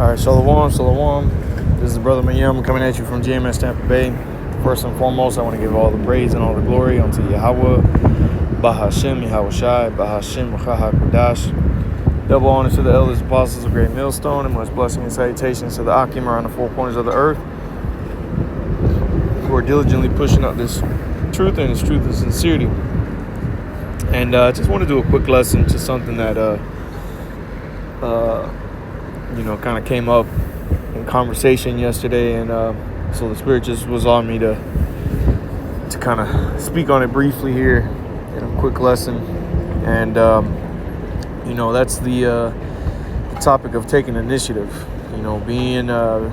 All right, Shalom, Shalom. This is Brother Mayim coming at you from GMS Tampa Bay. First and foremost, I want to give all the praise and all the glory unto Yahweh, Bahashem, Yahweh Shai, Bahashem, Ruach HaKodesh. Double honor to the elders, apostles of Great Millstone, and much blessing and salutations to the Akim around the four corners of the earth, who are diligently pushing out this truth and this truth and sincerity. And I just want to do a quick lesson to something that kind of came up in conversation yesterday, and so the Spirit just was on me to kind of speak on it briefly here in a quick lesson. And that's the topic of taking initiative. Being well,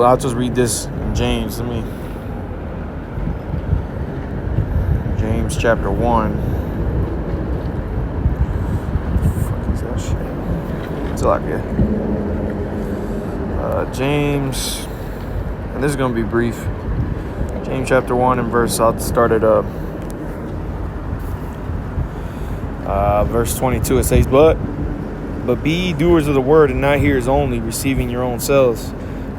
I'll just read this in James. James chapter 1. James, and this is going to be brief. James chapter 1 and verse, I'll start at verse 22. It says, But be ye doers of the word, and not hearers only, receiving your own selves.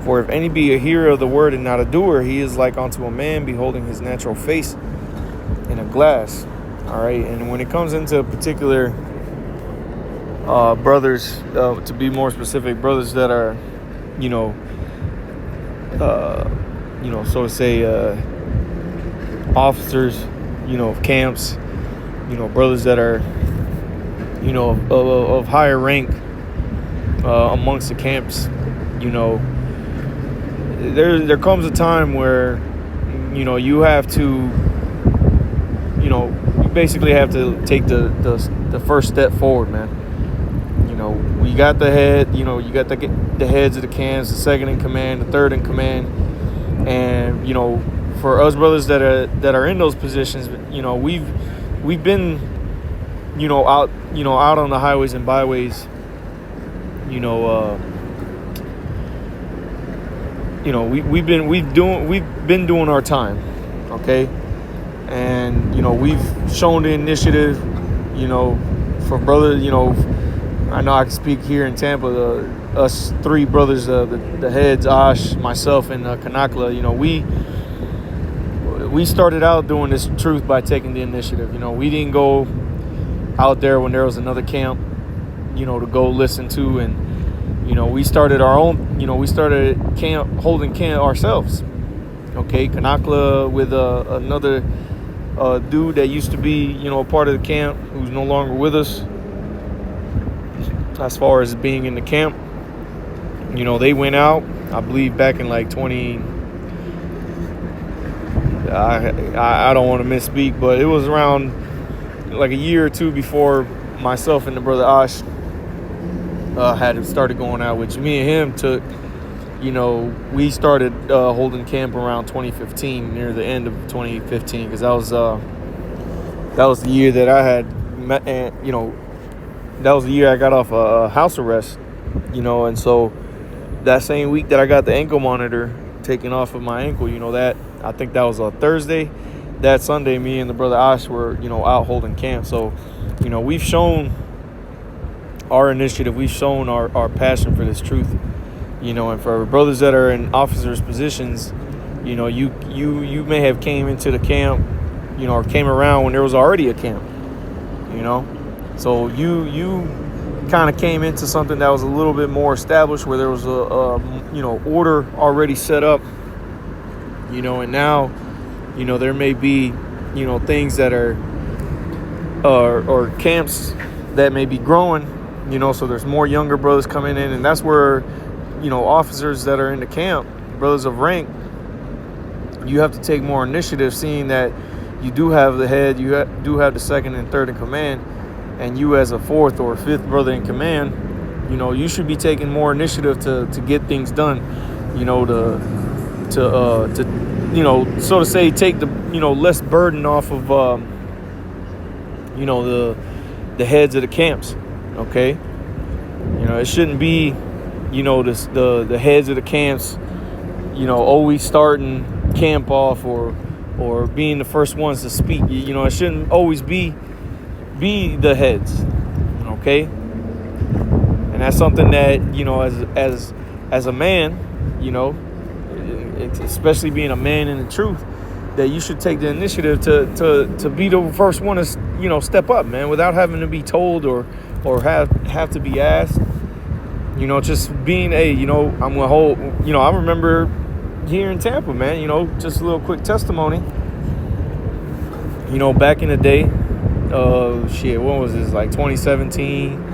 For if any be a hearer of the word and not a doer, he is like unto a man beholding his natural face in a glass. All right, and when it comes into particular brothers, to be more specific, brothers that are, so to say, officers, of camps, brothers that are, of higher rank amongst the camps, there comes a time where, you have to, you basically have to take the first step forward, man. We got the head, you got the heads of the camps, the second in command, the third in command. And, for us brothers that are in those positions, we've been, out on the highways and byways, we've been doing our time, okay? And, we've shown the initiative, for brothers, I know I can speak here in Tampa. Us three brothers, the heads, Ash, myself, and Kanakla. We started out doing this truth by taking the initiative. We didn't go out there when there was another camp, to go listen to, and we started our own. We started holding camp ourselves. Okay, Kanakla with another dude that used to be, a part of the camp, who's no longer with us. As far as being in the camp, they went out, I believe, back in like 20. I don't want to misspeak, but it was around like a year or two before myself and the brother Ash had started going out, which me and him took. We started holding camp around 2015, near the end of 2015, because that was the year that I had met, and that was the year I got off house arrest, and so that same week that I got the ankle monitor taken off of my ankle, that I think that was a Thursday. That Sunday, me and the brother Ash were, out holding camp. So, we've shown our initiative, we've shown our passion for this truth, and for brothers that are in officers' positions, you may have came into the camp, or came around when there was already a camp, So you kind of came into something that was a little bit more established, where there was a order already set up, and now, there may be, things that are, or camps that may be growing, so there's more younger brothers coming in, and that's where, officers that are in the camp, brothers of rank, you have to take more initiative, seeing that you do have the head, you do have the second and third in command. And you as a fourth or fifth brother in command, you should be taking more initiative to get things done, to so to say, take the, less burden off of, the heads of the camps, okay? It shouldn't be, the heads of the camps, always starting camp off or being the first ones to speak. It shouldn't always be the heads, okay? And And that's something that, you know, as a man, you know, especially being a man in the truth, that you should take the initiative to be the first one to, you know, step up, man, without having to be told or have to be asked. You know, just being you know, I'm gonna hold, you know, I remember here in Tampa, man, you know, just a little quick testimony. You know, back in the day, what was this, like 2017,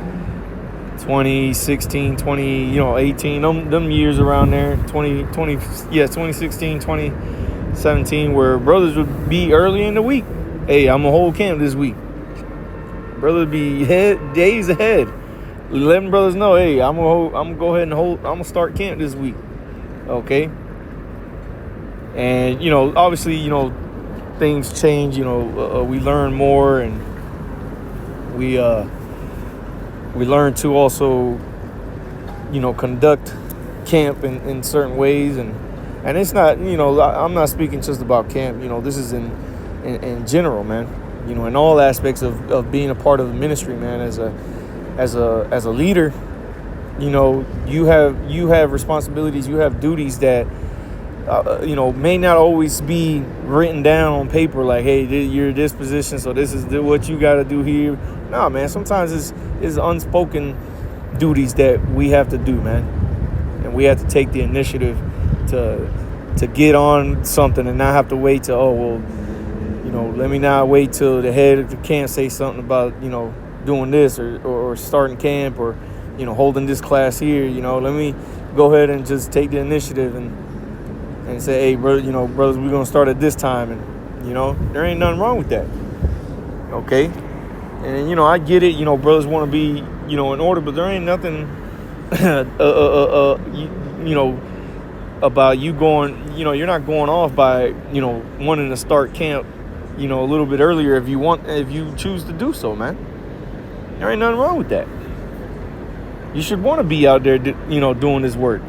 2016, 18, them years around there, 2016, 2017, where brothers would be early in the week. Hey, I'm gonna hold camp this week. Brothers be days ahead, letting brothers know, hey, I'm gonna go ahead and I'm gonna start camp this week. Okay. And, you know, obviously, you know, things change, you know, we learn more, and we learn to also, you know, conduct camp in certain ways. And it's not, you know, I'm not speaking just about camp, you know, this is in general, man, you know, in all aspects of being a part of the ministry, man. As a leader, you know, you have responsibilities, you have duties that, you know, may not always be written down on paper, like, hey, you're this position, so this is what you got to do here. Nah, man, sometimes it's unspoken duties that we have to do, man. And we have to take the initiative to get on something and not have to wait till, you know, let me not wait till the head of the camp say something about, you know, doing this or starting camp or, you know, holding this class here. You know, let me go ahead and just take the initiative and say, hey, brother, you know, brothers, we're gonna start at this time, and, you know, there ain't nothing wrong with that. Okay. And, you know, I get it, you know, brothers want to be, you know, in order, but there ain't nothing you know, about you going, you know, you're not going off by, you know, wanting to start camp, you know, a little bit earlier if you choose to do so, man. There ain't nothing wrong with that. You should want to be out there, you know, doing this work.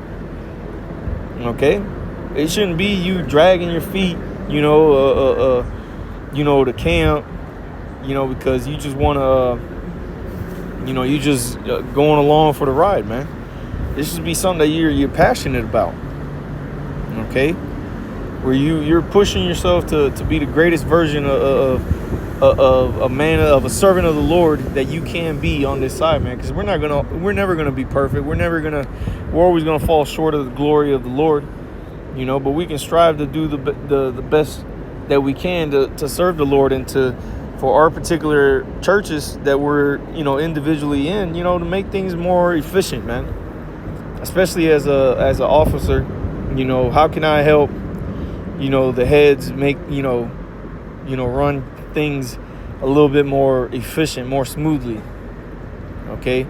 Okay? It shouldn't be you dragging your feet, you know, to camp, you know, because you just want to, you know, you just going along for the ride, man. This should be something that you're passionate about. Okay? Where you're pushing yourself to be the greatest version of a man, of a servant of the Lord that you can be on this side, man. Because we're never gonna be perfect. We're always gonna fall short of the glory of the Lord, you know. But we can strive to do the best that we can to serve the Lord, and for our particular churches that we're, you know, individually in, you know, to make things more efficient, man. Especially as an officer, you know, how can I help, you know, the heads make, you know, run things a little bit more efficient, more smoothly. Okay.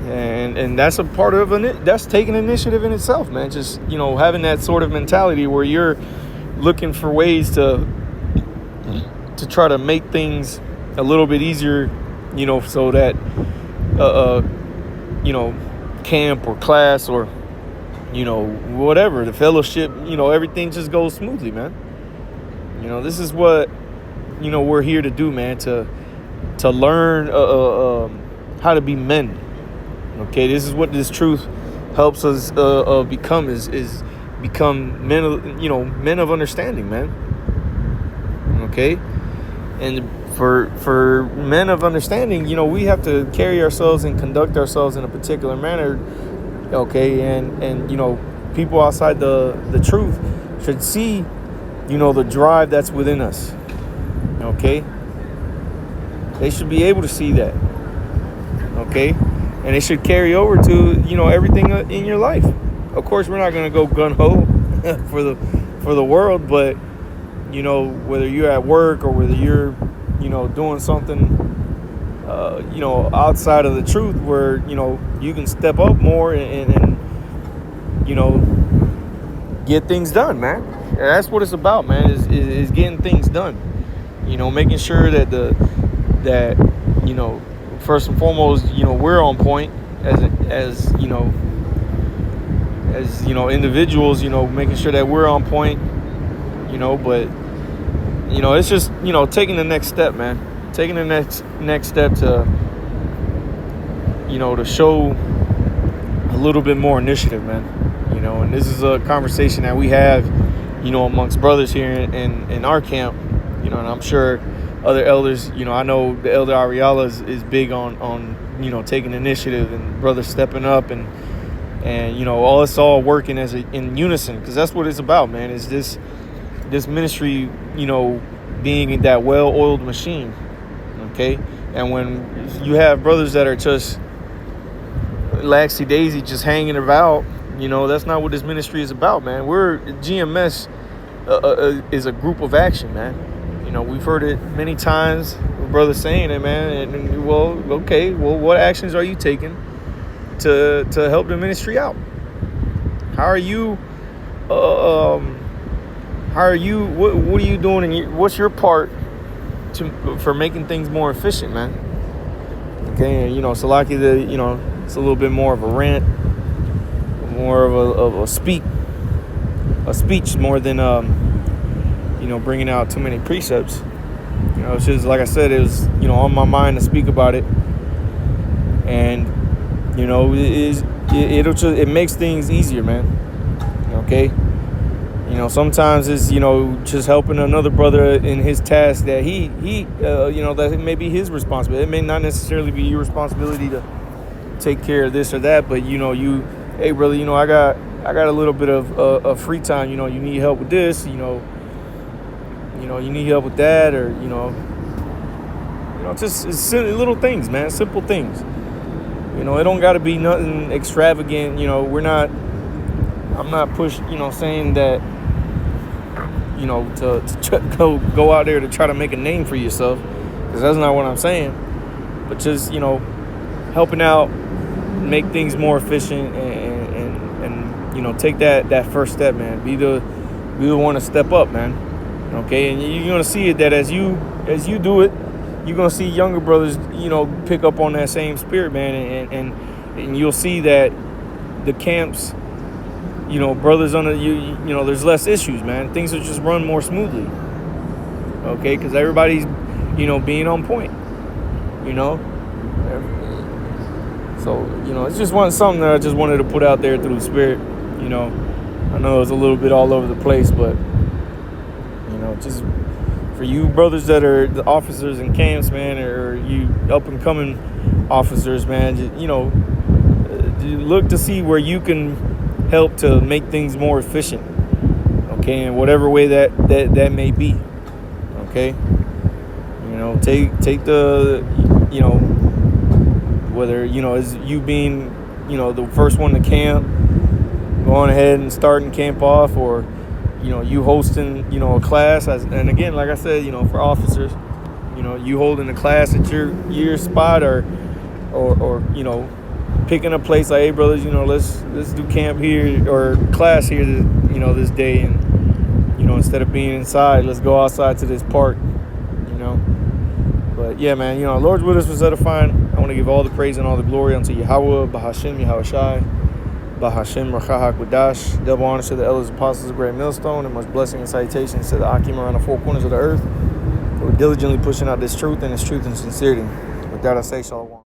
And that's a part of that's taking initiative in itself, man. Just, you know, having that sort of mentality where you're looking for ways to try to make things a little bit easier, you know, so that, you know, camp or class or, you know, whatever, the fellowship, you know, everything just goes smoothly, man. You know, this is what, you know, we're here to do, man, to learn how to be men. Okay, this is what this truth helps us become is become men of, you know, men of understanding, man. Okay, and for men of understanding, you know, we have to carry ourselves and conduct ourselves in a particular manner. Okay, and you know, people outside the truth should see, you know, the drive that's within us. Okay, they should be able to see that. Okay, and it should carry over to, you know, everything in your life. Of course, we're not going to go gun-ho for the world, but, you know, whether you're at work or whether you're, you know, doing something, you know, outside of the truth, where, you know, you can step up more and you know, get things done, man. And that's what it's about, man, is getting things done. You know, making sure that you know, first and foremost, you know, we're on point as you know, individuals, you know, making sure that we're on point, you know. But, you know, it's just, you know, taking the next step, man. Taking the next step to, to show a little bit more initiative, man. And this is a conversation that we have, amongst brothers here in our camp, and I'm sure other elders, I know the elder Ariala is big on taking initiative and brothers stepping up and all us all working in unison, because that's what it's about, man. Is this ministry, being that well-oiled machine, okay? And when you have brothers that are just laxy-daisy, just hanging about, that's not what this ministry is about, man. GMS is a group of action, man. We've heard it many times, brothers saying it, man. And what actions are you taking to help the ministry out? How are you? What are you doing? And what's your part for making things more efficient, man? Okay, and Salaki, it's a little bit more of a rant, more of a speech more than bringing out too many precepts. It's just like I said, it was on my mind to speak about it, and it makes things easier, man. Okay. Sometimes it's, just helping another brother in his task that that it may be his responsibility. It may not necessarily be your responsibility to take care of this or that, but hey brother, I got a little bit of free time. You need help with this. You need help with that, or just little things, man, simple things. It don't got to be nothing extravagant. I'm not saying that to go out there to try to make a name for yourself, because that's not what I'm saying. But just helping out, make things more efficient, and take that first step, man. Be the one to step up, man. Okay, and you're gonna see it that as you do it, you're gonna see younger brothers pick up on that same spirit, man, and you'll see that the camps, brothers under there's less issues, man. Things will just run more smoothly. Okay, because everybody's being on point. So it's just something that I just wanted to put out there through the spirit. I know it's a little bit all over the place, but just for you brothers that are the officers in camps, man, or you up and coming officers, man, look to see where you can help to make things more efficient, okay, in whatever way that may be, okay. Take the whether is you being the first one to camp, going ahead and starting camp off, or you hosting a class, and again, like I said, for officers, you holding a class at your spot, or picking a place like, hey brothers, let's do camp here or class here this day, and instead of being inside, let's go outside to this park. But yeah, man, Lord's with us was edifying. I want to give all the praise and all the glory unto Yahweh, Bahashem, Yahushai, Bahashem, Rachah HaKodash. Double honor to the elders, apostles of Great Millstone, and much blessing and salutations to the Akim around the four corners of the earth. We're diligently pushing out this truth and sincerity. With that, I say shalom.